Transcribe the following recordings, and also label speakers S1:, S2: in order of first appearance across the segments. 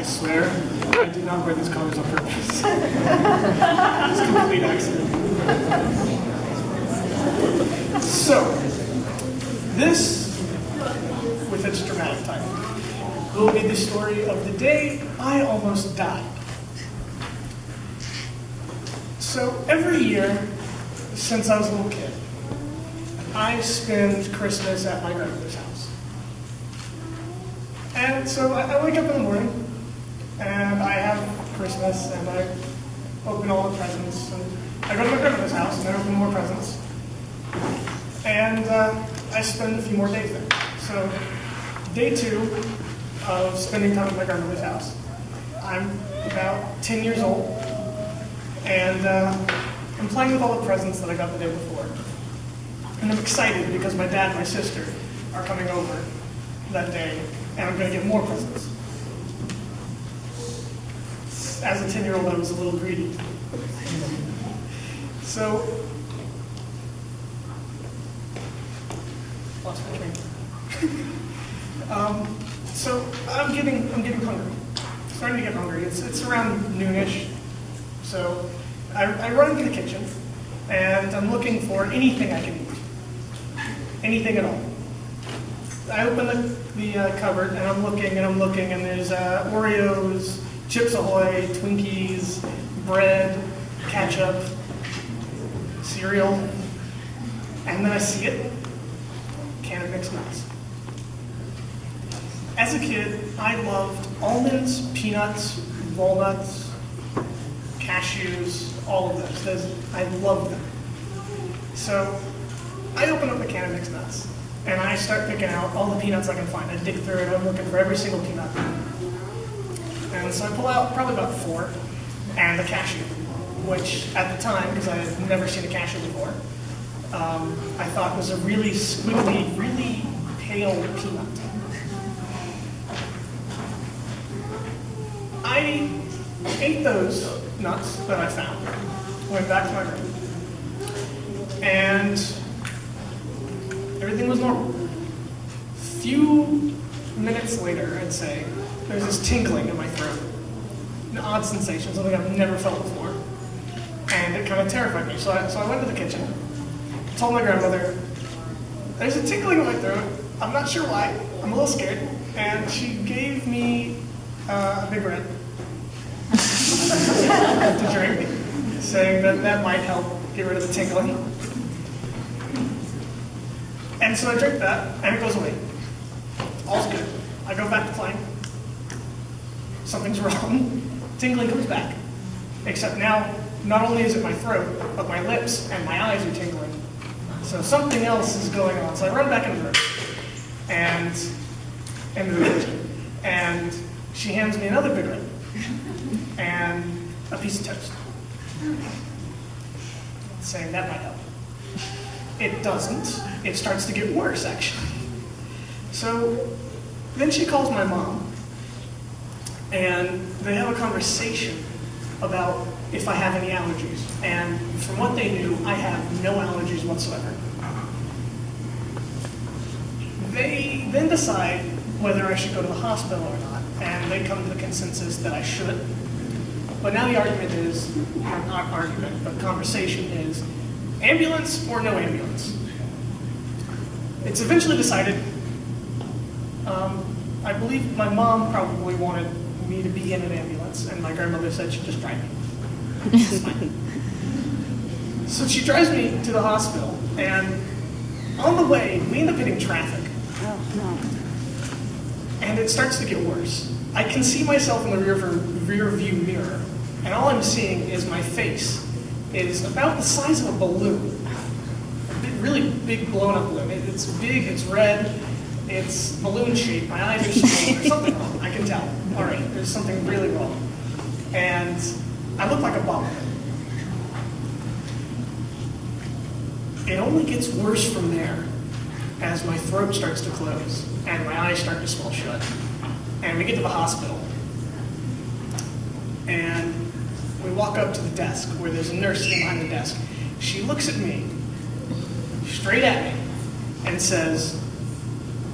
S1: swear, I did not wear these colors on purpose. It's a complete accident. So, this, with its dramatic title, will be the story of the day I almost died. So, every year, since I was a little kid, I spend Christmas at my grandmother's house. And so I wake up in the morning, and I have Christmas, and I open all the presents, and I go to my grandmother's house, and I open more presents. And I spend a few more days there. So day 2 of spending time at my grandmother's house, I'm about 10 years old, and I'm playing with all the presents that I got the day before. And I'm excited because my dad and my sister are coming over that day, and I'm going to get more presents. As a 10-year-old, I was a little greedy. So, lost my train. So I'm getting hungry. Starting to get hungry. It's around noonish. So I run into the kitchen, and I'm looking for anything I can eat. Anything at all. I open the cupboard, and I'm looking, and there's Oreos, Chips Ahoy, Twinkies, bread, ketchup, cereal, and then I see it, can of mixed nuts. As a kid, I loved almonds, peanuts, walnuts, cashews, all of those. I loved them. So I open up the can of mixed nuts, and I start picking out all the peanuts I can find. I dig through it, I'm looking for every single peanut. And so I pull out probably about 4, and the cashew, which at the time, because I had never seen a cashew before, I thought was a really squiggly, really pale peanut. I ate those nuts that I found, went back to my room, and everything was normal. Few minutes later, I'd say, there's this tingling in my throat. An odd sensation, something I've never felt before. And it kind of terrified me. So I went to the kitchen, told my grandmother, there's a tingling in my throat. I'm not sure why. I'm a little scared. And she gave me a Big Red to drink, saying that might help get rid of the tingling. And so I drink that, and it goes away. All's good. I go back to playing. Something's wrong. Tingling comes back. Except now, not only is it my throat, but my lips and my eyes are tingling. So something else is going on. So I run back into the room, and into the kitchen, and she hands me another Big Red and a piece of toast, saying that might help. It doesn't. It starts to get worse, actually. So then she calls my mom, and they have a conversation about if I have any allergies. And from what they knew, I have no allergies whatsoever. They then decide whether I should go to the hospital or not, and they come to the consensus that I should. But now the argument is, not argument, but conversation is, ambulance or no ambulance? It's eventually decided. I believe my mom probably wanted me to be in an ambulance, and my grandmother said she'd just drive me. It's fine. So she drives me to the hospital, and on the way, we end up hitting traffic.
S2: Oh, no.
S1: And it starts to get worse. I can see myself in the rear view mirror, and all I'm seeing is my face is about the size of a balloon. Really big blown up balloon. It's big, it's red, it's balloon shaped, my eyes are small, there's something wrong, I can tell. All right, there's something really wrong. And I look like a bum. It only gets worse from there as my throat starts to close and my eyes start to swell shut. And we get to the hospital. And we walk up to the desk where there's a nurse sitting behind the desk. She looks at me, straight at me, and says,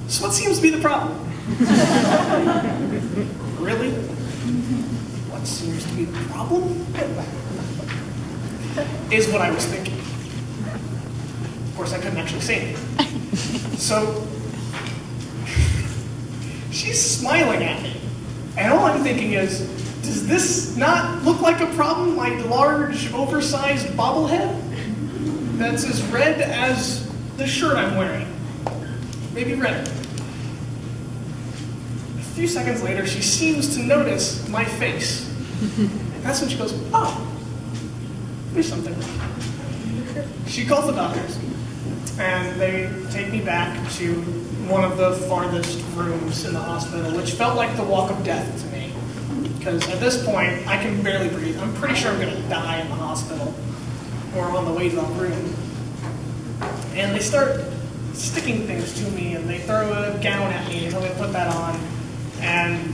S1: "So what seems to be the problem?" Really? What seems to be the problem? Is what I was thinking. Of course, I couldn't actually say anything. So, she's smiling at me. And all I'm thinking is, does this not look like a problem? My large, oversized bobblehead? That's as red as the shirt I'm wearing. Maybe redder. A few seconds later, she seems to notice my face. That's when she goes, oh, there's something wrong. She calls the doctors, and they take me back to one of the farthest rooms in the hospital, which felt like the walk of death to me. Because at this point, I can barely breathe. I'm pretty sure I'm going to die in the hospital or on the way to the room. And they start sticking things to me, and they throw a gown at me until they put that on. And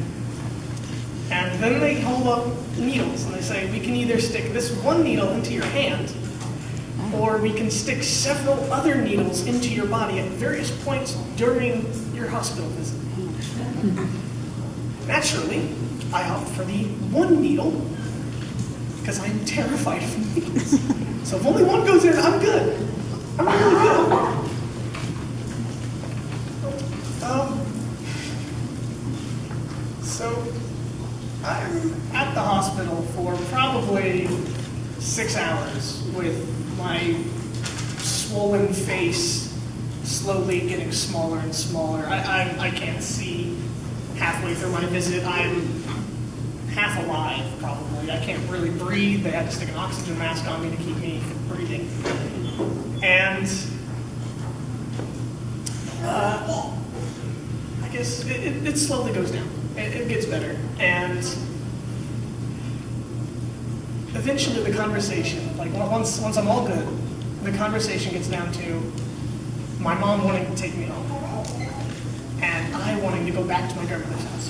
S1: then they hold up needles, and they say, we can either stick this one needle into your hand, or we can stick several other needles into your body at various points during your hospital visit. Naturally, I opt for the one needle, because I'm terrified of needles. So if only one goes in, I'm good. I'm really good. So I'm at the hospital for probably 6 hours with my swollen face slowly getting smaller and smaller. I can't see halfway through my visit. I'm half alive, probably. I can't really breathe. They had to stick an oxygen mask on me to keep me breathing. And I guess it slowly goes down. It gets better. And eventually the conversation, like once I'm all good, the conversation gets down to my mom wanting to take me home and I wanting to go back to my grandmother's house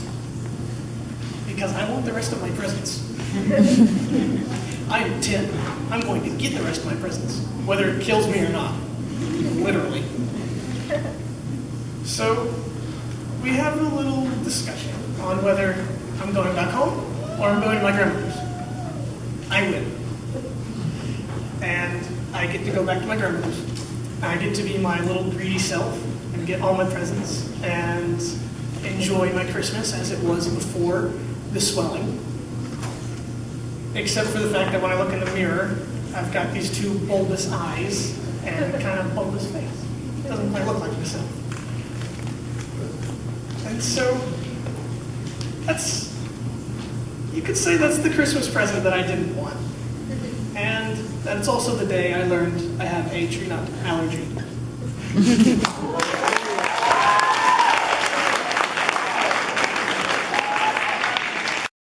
S1: because I want the rest of my presents. I'm 10. I'm going to get the rest of my presents, whether it kills me or not, literally. So we have a little discussion on whether I'm going back home or I'm going to my grandmother's. I win. And I get to go back to my grandmother's. I get to be my little greedy self and get all my presents and enjoy my Christmas as it was before the swelling. Except for the fact that when I look in the mirror, I've got these two bulbous eyes and a kind of bulbous face. It doesn't quite look like myself. And so, you could say that's the Christmas present that I didn't want. And that's also the day I learned I have a tree nut allergy.